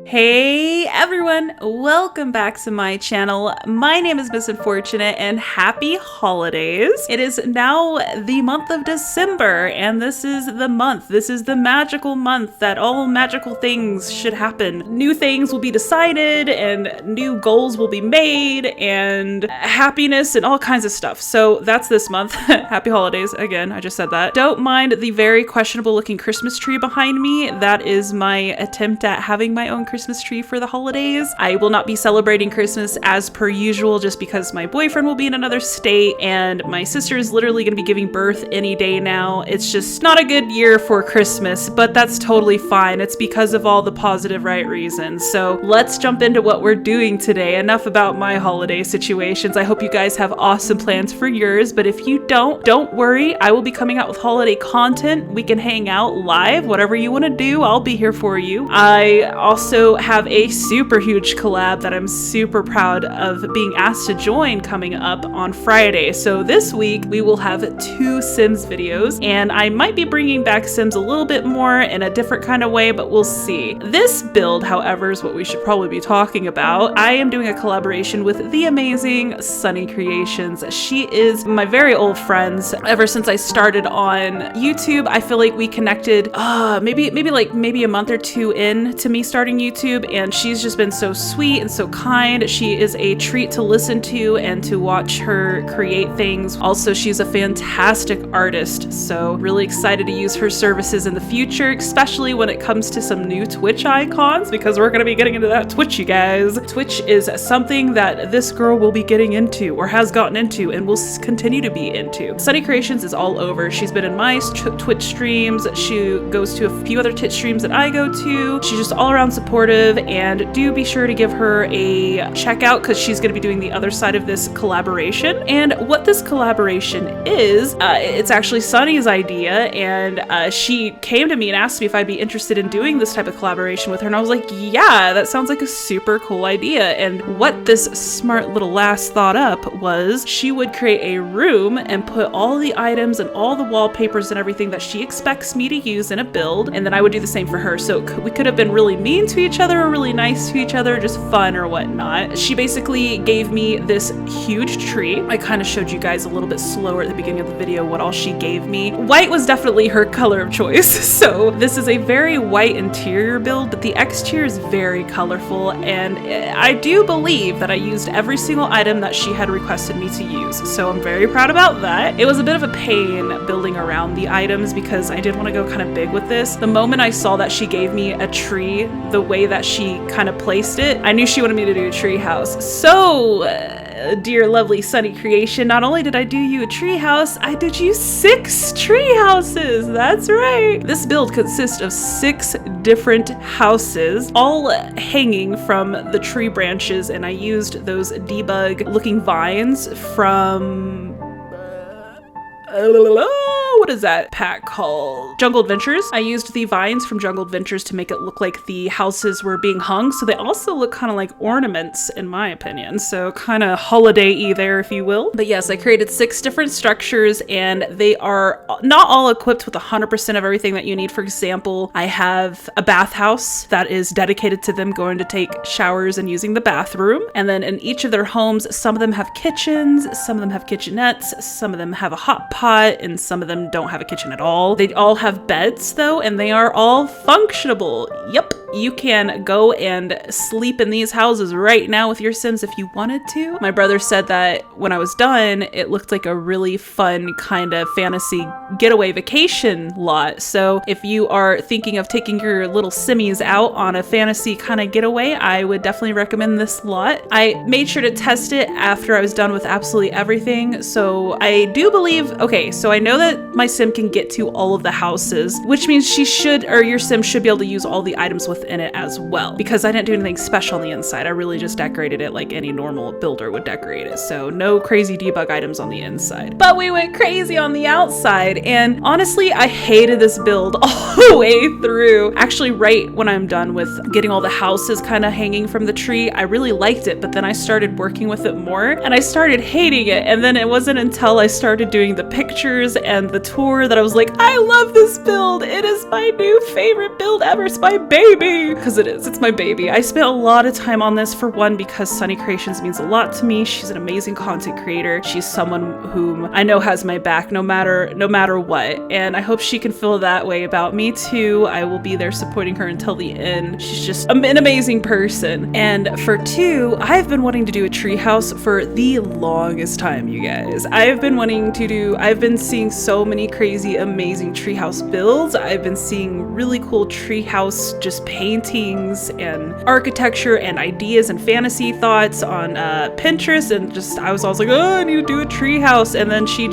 Hey everyone, welcome back to my channel. My name is Miss Unfortunate and happy holidays. It is now the month of December and this is the magical month that all magical things should happen. New things will be decided and new goals will be made and happiness and all kinds of stuff. So that's this month. Happy holidays. Again, I just said that. Don't mind the very questionable looking Christmas tree behind me. That is my attempt at having my own Christmas tree for the holidays. I will not be celebrating Christmas as per usual just because my boyfriend will be in another state and my sister is literally going to be giving birth any day now. It's just not a good year for Christmas, but that's totally fine. It's because of all the positive right reasons. So let's jump into what we're doing today. Enough about my holiday situations. I hope you guys have awesome plans for yours, but if you don't worry. I will be coming out with holiday content. We can hang out live, whatever you want to do, I'll be here for you. I also have a super huge collab that I'm super proud of being asked to join coming up on Friday. So this week we will have 2 Sims videos and I might be bringing back Sims a little bit more in a different kind of way, but we'll see. This build, however, is what we should probably be talking about. I am doing a collaboration with the amazing Sunny Creations. She is my very old friend. Ever since I started on YouTube, I feel like we connected maybe a month or 2 in to me starting YouTube, and she's just been so sweet and so kind. She is a treat to listen to and to watch her create things. Also, she's a fantastic artist, so really excited to use her services in the future, especially when it comes to some new Twitch icons, because we're going to be getting into that Twitch, you guys. Twitch is something that this girl will be getting into or has gotten into and will continue to be into. Sunny Creations is all over. She's been in my Twitch streams. She goes to a few other Twitch streams that I go to. She's just all around supportive, and do be sure to give her a check out because she's going to be doing the other side of this collaboration. And what this collaboration is, it's actually Sunny's idea, and she came to me and asked me if I'd be interested in doing this type of collaboration with her, and I was like, yeah, that sounds like a super cool idea. And what this smart little lass thought up was she would create a room and put all the items and all the wallpapers and everything that she expects me to use in a build, and then I would do the same for her. So we could have been really mean to each other or really nice to each other, just fun or whatnot. She basically gave me this huge tree. I kind of showed you guys a little bit slower at the beginning of the video what all she gave me. White was definitely her color of choice. So this is a very white interior build, but the exterior is very colorful, and I do believe that I used every single item that she had requested me to use. So I'm very proud about that. It was a bit of a pain building around the items because I did want to go kind of big with this. The moment I saw that she gave me a tree, the way that she kind of placed it, I knew she wanted me to do a tree house. So, dear lovely Sunny Creation, not only did I do you a tree house, I did you 6 tree houses. That's right. This build consists of 6 different houses, all hanging from the tree branches, and I used those debug looking vines from what is that pack called? Jungle Adventures. I used the vines from Jungle Adventures to make it look like the houses were being hung, so they also look kind of like ornaments in my opinion, so kind of holiday-y there, if you will. But yes, I created 6 different structures, and they are not all equipped with 100% of everything that you need. For example, I have a bathhouse that is dedicated to them going to take showers and using the bathroom, and then in each of their homes, some of them have kitchens, some of them have kitchenettes, some of them have a hot pot, and some of them don't have a kitchen at all. They all have beds though, and they are all functionable. Yep, you can go and sleep in these houses right now with your Sims if you wanted to. My brother said that when I was done, it looked like a really fun kind of fantasy getaway vacation lot. So if you are thinking of taking your little Simmies out on a fantasy kind of getaway, I would definitely recommend this lot. I made sure to test it after I was done with absolutely everything. So I do believe, okay, so I know that my Sim can get to all of the houses, which means your Sim should be able to use all the items within it as well. Because I didn't do anything special on the inside, I really just decorated it like any normal builder would decorate it. So no crazy debug items on the inside. But we went crazy on the outside, and honestly, I hated this build all the way through. Actually, right when I'm done with getting all the houses kind of hanging from the tree, I really liked it, but then I started working with it more, and I started hating it. And then it wasn't until I started doing the pictures and the tour that I was like, I love this build. It is my new favorite build ever. It's my baby. yay! Because it is. It's my baby. I spent a lot of time on this, for one, because Sunny Creations means a lot to me. She's an amazing content creator. She's someone whom I know has my back no matter what. And I hope she can feel that way about me too. I will be there supporting her until the end. She's just an amazing person. And for two, I've been wanting to do a treehouse for the longest time, you guys. I've been seeing so many crazy, amazing treehouse builds. I've been seeing really cool treehouse just paintings and architecture and ideas and fantasy thoughts on Pinterest, and just I was always like, oh, I need to do a treehouse, and then she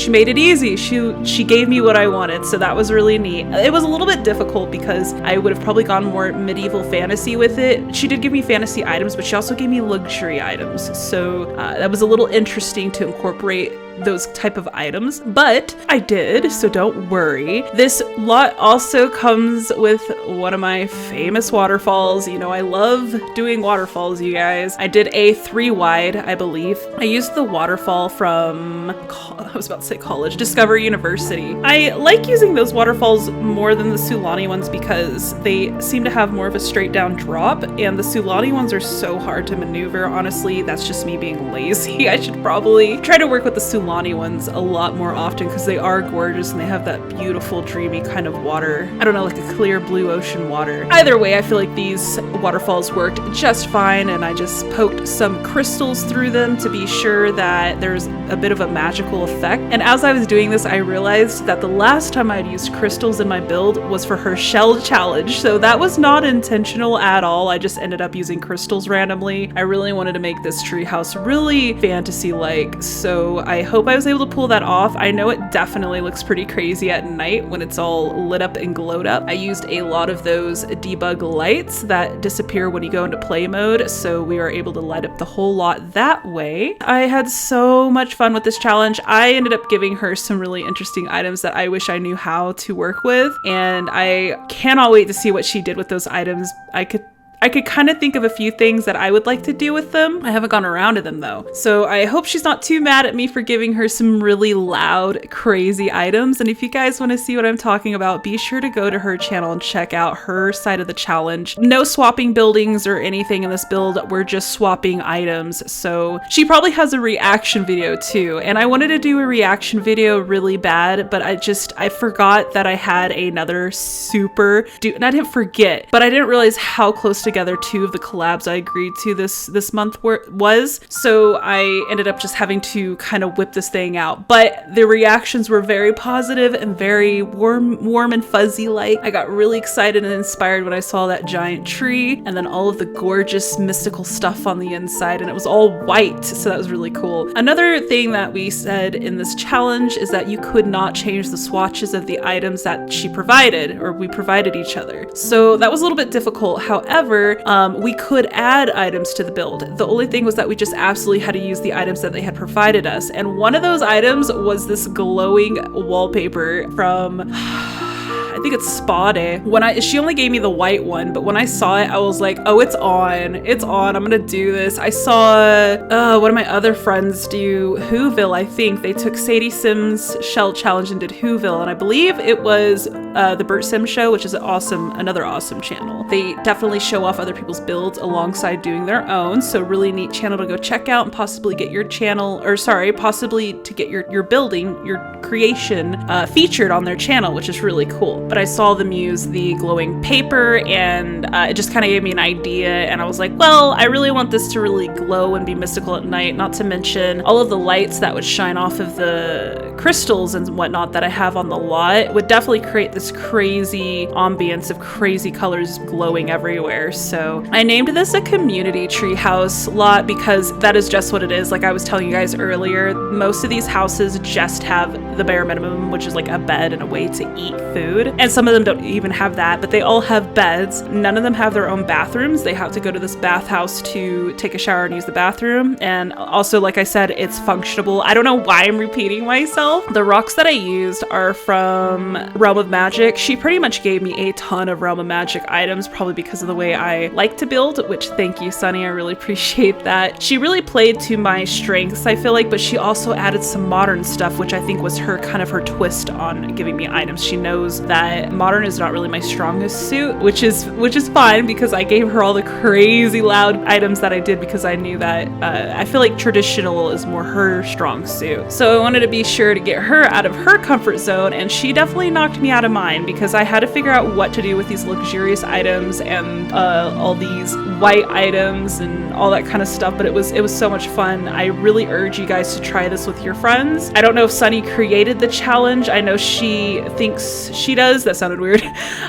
made it easy. She gave me what I wanted, so that was really neat. It was a little bit difficult because I would have probably gone more medieval fantasy with it. She did give me fantasy items, but she also gave me luxury items, so that was a little interesting to incorporate those type of items, but I did, so don't worry. This lot also comes with one of my famous waterfalls. You know, I love doing waterfalls, you guys. I did a 3 wide, I believe. I used the waterfall from, I was about to say college, Discover University. I like using those waterfalls more than the Sulani ones because they seem to have more of a straight down drop, and the Sulani ones are so hard to maneuver. Honestly, that's just me being lazy. I should probably try to work with the Sulani ones a lot more often because they are gorgeous and they have that beautiful dreamy kind of water. I don't know, like a clear blue ocean water. Either way, I feel like these waterfalls worked just fine, and I just poked some crystals through them to be sure that there's a bit of a magical effect. And as I was doing this, I realized that the last time I'd used crystals in my build was for her shell challenge, so that was not intentional at all. I just ended up using crystals randomly. I really wanted to make this treehouse really fantasy-like, so I hope I was able to pull that off. I know it definitely looks pretty crazy at night when it's all lit up and glowed up. I used a lot of those debug lights that disappear when you go into play mode, so we are able to light up the whole lot that way. I had so much fun with this challenge. I ended up giving her some really interesting items that I wish I knew how to work with, and I cannot wait to see what she did with those items. I could kind of think of a few things that I would like to do with them. I haven't gone around to them though. So I hope she's not too mad at me for giving her some really loud, crazy items. And if you guys want to see what I'm talking about, be sure to go to her channel and check out her side of the challenge. No swapping buildings or anything in this build. We're just swapping items. So she probably has a reaction video too. And I wanted to do a reaction video really bad, but I forgot that I had another and I didn't forget, but I didn't realize how close together 2 of the collabs I agreed to this month was, so I ended up just having to kind of whip this thing out. But the reactions were very positive and very warm and fuzzy like. I got really excited and inspired when I saw that giant tree and then all of the gorgeous mystical stuff on the inside, and it was all white, so that was really cool. Another thing that we said in this challenge is that you could not change the swatches of the items that she provided, or we provided each other, so that was a little bit difficult. However, we could add items to the build. The only thing was that we just absolutely had to use the items that they had provided us. And one of those items was this glowing wallpaper from I think it's Spa Day. She only gave me the white one, but when I saw it, I was like, oh, it's on. It's on. I'm gonna do this. I saw one of my other friends do Whoville, I think. They took Sadie Sims' shell challenge and did Whoville, and I believe it was the Bert Sim Show, which is another awesome channel. They definitely show off other people's builds alongside doing their own, so really neat channel to go check out and possibly get your possibly to get your building, your creation featured on their channel, which is really cool. But I saw them use the glowing paper, and it just kind of gave me an idea, and I was like, well, I really want this to really glow and be mystical at night, not to mention all of the lights that would shine off of the crystals and whatnot that I have on the lot would definitely create this crazy ambience of crazy colors glowing everywhere. So I named this a community treehouse lot because that is just what it is. Like I was telling you guys earlier, most of these houses just have the bare minimum, which is like a bed and a way to eat food. And some of them don't even have that, but they all have beds. None of them have their own bathrooms. They have to go to this bathhouse to take a shower and use the bathroom. And also, like I said, it's functional. I don't know why I'm repeating myself. The rocks that I used are from Realm of Magic. She pretty much gave me a ton of Realm of Magic items, probably because of the way I like to build, which thank you, Sunny. I really appreciate that. She really played to my strengths, I feel like, but she also added some modern stuff, which I think was her twist on giving me items. She knows that that modern is not really my strongest suit, which is fine because I gave her all the crazy loud items that I did because I knew that I feel like traditional is more her strong suit. So I wanted to be sure to get her out of her comfort zone, and she definitely knocked me out of mine because I had to figure out what to do with these luxurious items and all these white items and all that kind of stuff, but it was so much fun. I really urge you guys to try this with your friends. I don't know if Sunny created the challenge. I know she thinks she does. That sounded weird.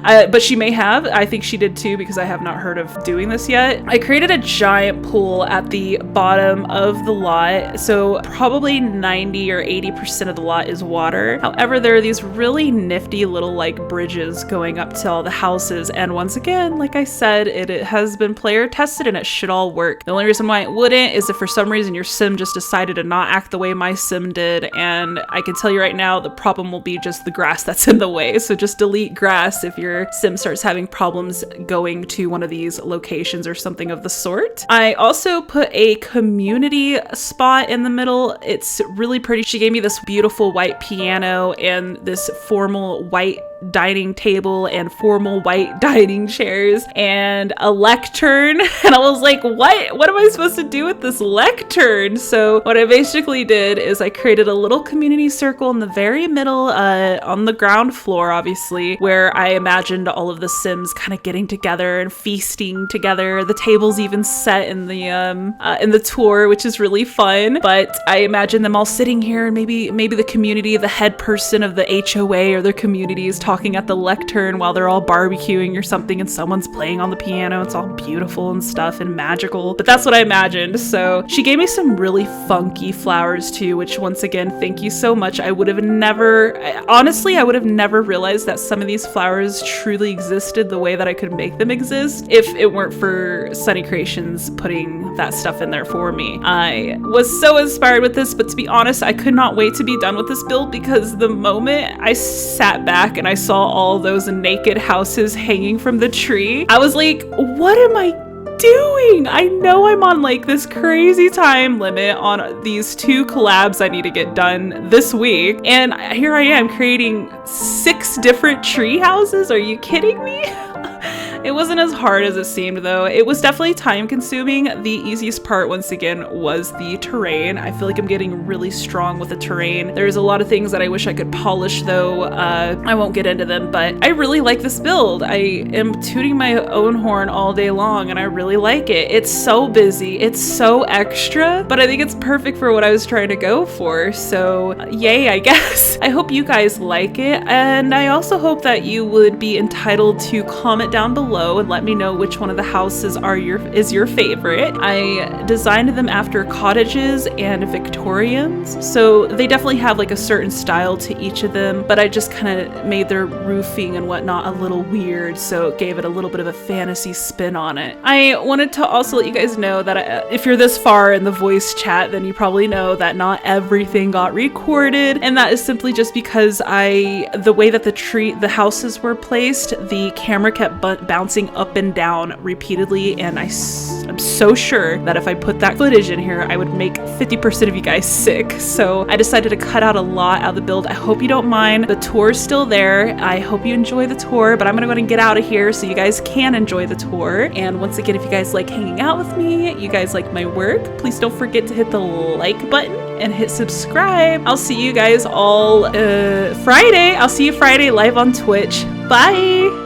But she may have. I think she did too because I have not heard of doing this yet. I created a giant pool at the bottom of the lot, so probably 90 or 80% of the lot is water. However, there are these really nifty little like bridges going up to all the houses, and once again, like I said, it has been player tested and it should all work. The only reason why it wouldn't is if for some reason your sim just decided to not act the way my sim did, and I can tell you right now the problem will be just the grass that's in the way. So just delete grass if your sim starts having problems going to one of these locations or something of the sort. I also put a community spot in the middle. It's really pretty. She gave me this beautiful white piano and this formal white dining table and formal white dining chairs and a lectern, and I was like, what am I supposed to do with this lectern? So what I basically did is I created a little community circle in the very middle on the ground floor, obviously, where I imagined all of the Sims kind of getting together and feasting together. The table's even set in the tour, which is really fun, but I imagine them all sitting here, and maybe the community, the head person of the HOA or their community is talking at the lectern while they're all barbecuing or something, and someone's playing on the piano. It's all beautiful and stuff and magical, but that's what I imagined. So she gave me some really funky flowers too, which once again, thank you so much. I would have never realized that some of these flowers truly existed the way that I could make them exist if it weren't for Sunny Creations putting that stuff in there for me. I was so inspired with this, but to be honest, I could not wait to be done with this build because the moment I sat back and I saw all those naked houses hanging from the tree, I was like, what am I doing? I know I'm on like this crazy time limit on these 2 collabs I need to get done this week, and here I am creating 6 different tree houses. Are you kidding me? It wasn't as hard as it seemed though. It was definitely time consuming. The easiest part, once again, was the terrain. I feel like I'm getting really strong with the terrain. There's a lot of things that I wish I could polish though. I won't get into them, but I really like this build. I am tooting my own horn all day long and I really like it. It's so busy, it's so extra, but I think it's perfect for what I was trying to go for. So yay, I guess. I hope you guys like it, and I also hope that you would be entitled to comment down below and let me know which one of the houses is your favorite. I designed them after cottages and Victorians, so they definitely have like a certain style to each of them, but I just kind of made their roofing and whatnot a little weird, so it gave it a little bit of a fantasy spin on it. I wanted to also let you guys know that if you're this far in the voice chat, then you probably know that not everything got recorded, and that is simply just because the way that the houses were placed, the camera kept bouncing up and down repeatedly, and I'm so sure that if I put that footage in here, I would make 50% of you guys sick. So I decided to cut out a lot out of the build. I hope you don't mind. The tour is still there. I hope you enjoy the tour, but I'm gonna go ahead and get out of here so you guys can enjoy the tour. And once again, if you guys like hanging out with me, you guys like my work, please don't forget to hit the like button and hit subscribe. I'll see you guys all Friday. I'll see you Friday live on Twitch. Bye!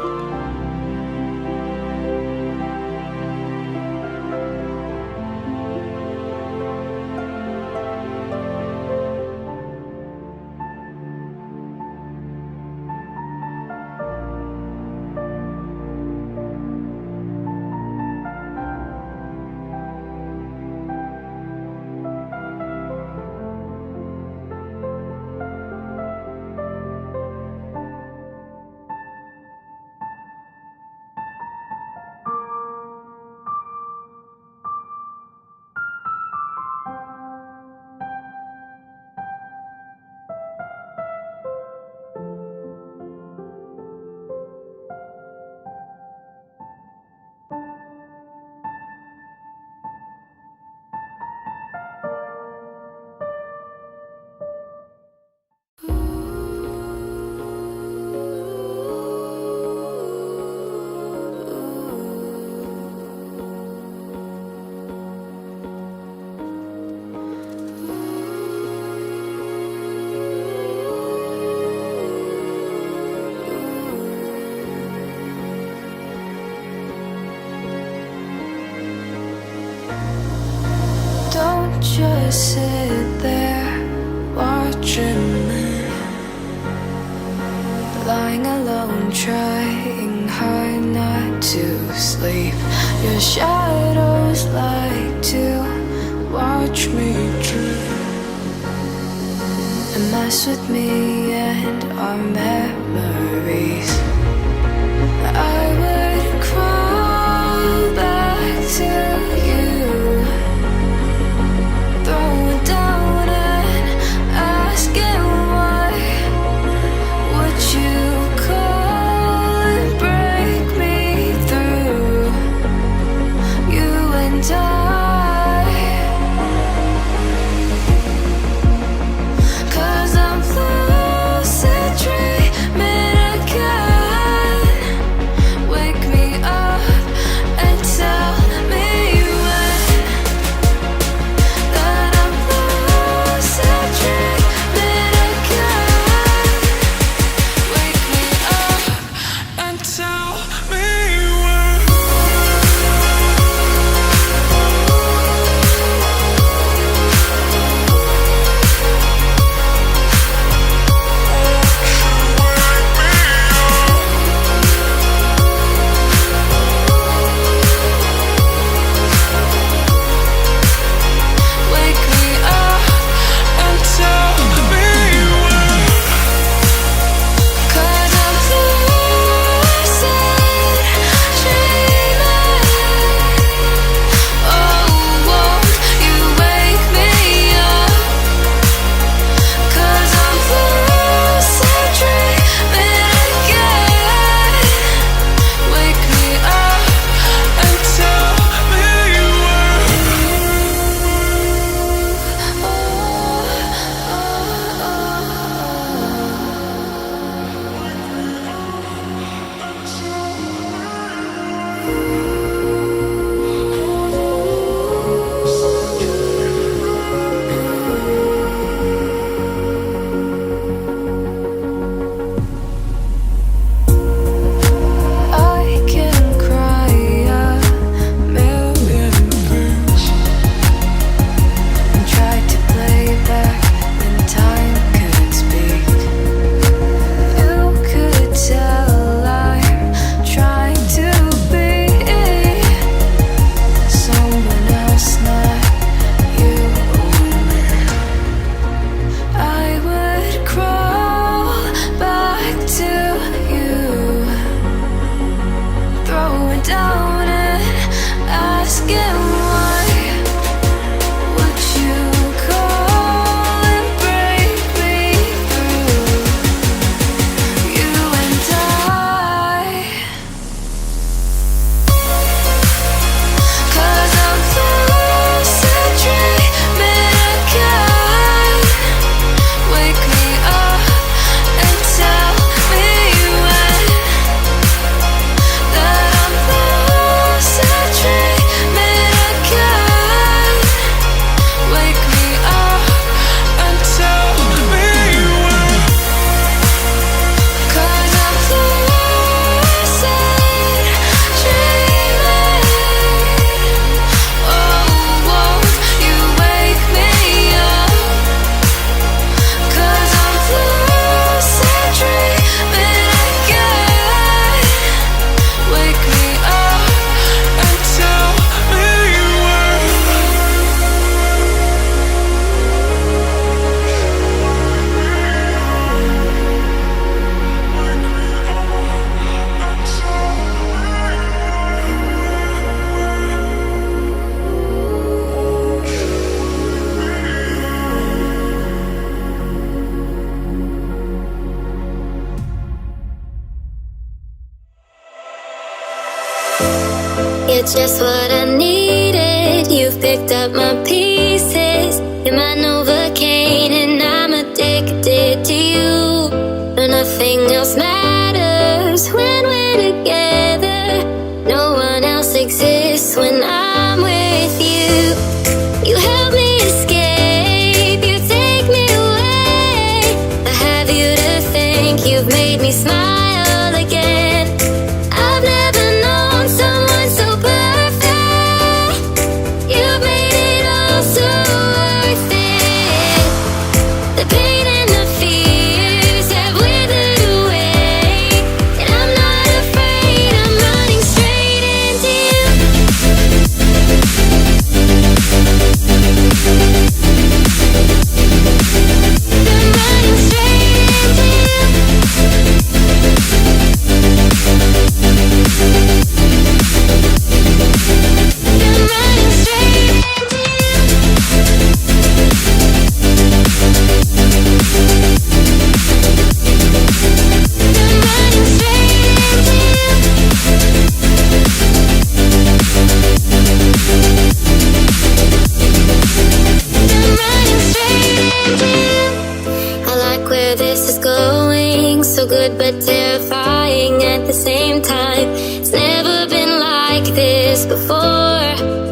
just sit there watching me, lying alone, trying hard not to sleep. Your shadows like to watch me dream and mess with me and our memories. I would crawl back to you, throw it down and asking why. Would you call and break me through? You and I, 'cause I'm lucid dreaming again. Wake me up and tell me when that I'm lucid dreaming again. Wake me up and tell me when. Wake me up and tell me when. 'Cause I'm lucid dreaming. Oh, won't you wake me up? 'Cause I'm lucid dreaming again. Wake me up and tell me I can cry a million things and try to play back when time could speak. You could tell I'm trying to be someone else, not you or me. I would crawl back to you, throw it down and asking why. Would you call and break me through? You and I, 'cause I'm lucid dreaming again. Wake me up and tell me when that I'm lucid dreaming again. Wake me up and tell me when. 'Cause I'm lucid dreaming. Oh, won't you wake me up? 'Cause I'm lucid dreaming again. Wake me up and tell me when. You're just what I needed. You've picked up my pieces in my Novocaine, and I'm addicted to you. No, nothing else matters when we're together. No one else exists when I'm with you. You help me escape, you take me away. I have you to thank, you've made me smile again. I've never known someone so perfect. You've made it all this before.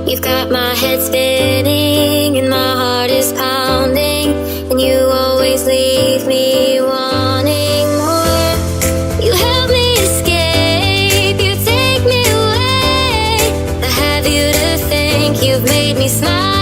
You've got my head spinning and my heart is pounding, and you always leave me wanting more. You help me escape, you take me away. I have you to thank, you've made me smile.